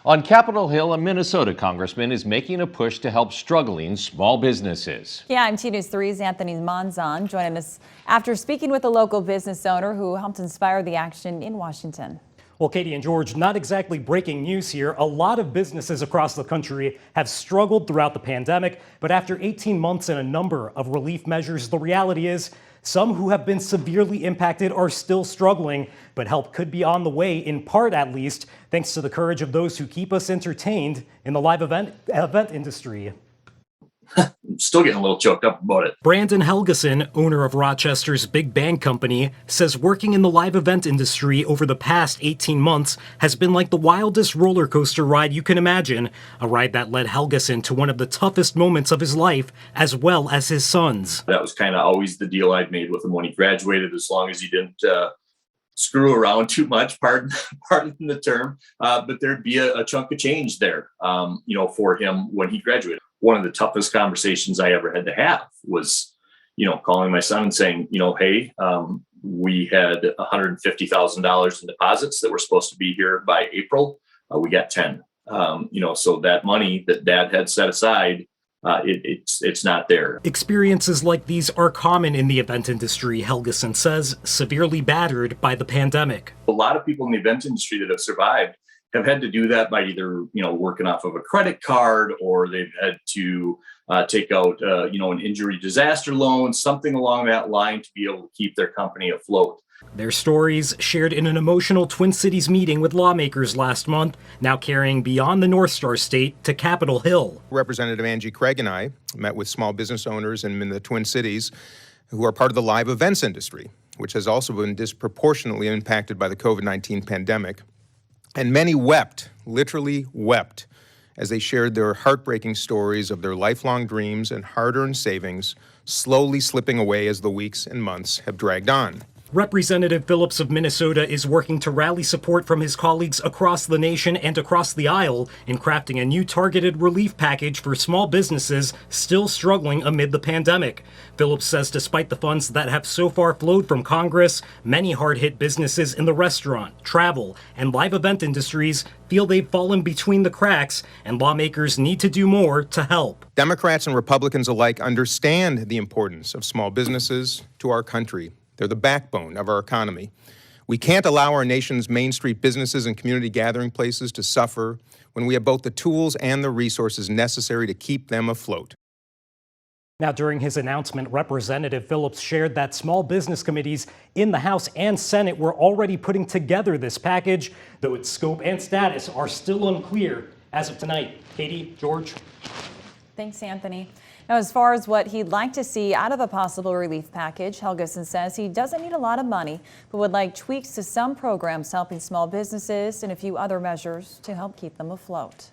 On Capitol Hill, a Minnesota congressman is making a push to help struggling small businesses. Yeah, I'm News 3's Anthony Monzon joining us after speaking with a local business owner who helped inspire the action in Washington. Well, Katie and George, not exactly breaking news here. A lot of businesses across the country have struggled throughout the pandemic, but after 18 months and a number of relief measures, the reality is some who have been severely impacted are still struggling, but help could be on the way, in part at least, thanks to the courage of those who keep us entertained in the live event industry. I'm still getting a little choked up about it. Brandon Helgeson, owner of Rochester's Big Band Company, says working in the live event industry over the past 18 months has been like the wildest roller coaster ride you can imagine, a ride that led Helgeson to one of the toughest moments of his life, as well as his son's. That was kind of always the deal I'd made with him when he graduated, as long as he didn't screw around too much, pardon the term, but there'd be a chunk of change there, for him when he graduated. One of the toughest conversations I ever had to have was, calling my son and saying, hey, we had $150,000 in deposits that were supposed to be here by April. We got 10. So that money that Dad had set aside, it's not there. Experiences like these are common in the event industry, Helgeson says, severely battered by the pandemic. A lot of people in the event industry that have survived have had to do that by either, working off of a credit card, or they've had to take out, an injury disaster loan, something along that line, to be able to keep their company afloat. Their stories shared in an emotional Twin Cities meeting with lawmakers last month, now carrying beyond the North Star State to Capitol Hill. Representative Angie Craig and I met with small business owners in the Twin Cities who are part of the live events industry, which has also been disproportionately impacted by the COVID-19 pandemic. And many wept, literally wept, as they shared their heartbreaking stories of their lifelong dreams and hard-earned savings slowly slipping away as the weeks and months have dragged on. Representative Phillips of Minnesota is working to rally support from his colleagues across the nation and across the aisle in crafting a new targeted relief package for small businesses still struggling amid the pandemic. Phillips says despite the funds that have so far flowed from Congress, many hard-hit businesses in the restaurant, travel, and live event industries feel they've fallen between the cracks, and lawmakers need to do more to help. Democrats and Republicans alike understand the importance of small businesses to our country. They're the backbone of our economy. We can't allow our nation's Main Street businesses and community gathering places to suffer when we have both the tools and the resources necessary to keep them afloat. Now, during his announcement, Representative Phillips shared that small business committees in the House and Senate were already putting together this package, though its scope and status are still unclear as of tonight. Katie, George. Thanks, Anthony. Now, as far as what he'd like to see out of a possible relief package, Helgeson says he doesn't need a lot of money, but would like tweaks to some programs helping small businesses and a few other measures to help keep them afloat.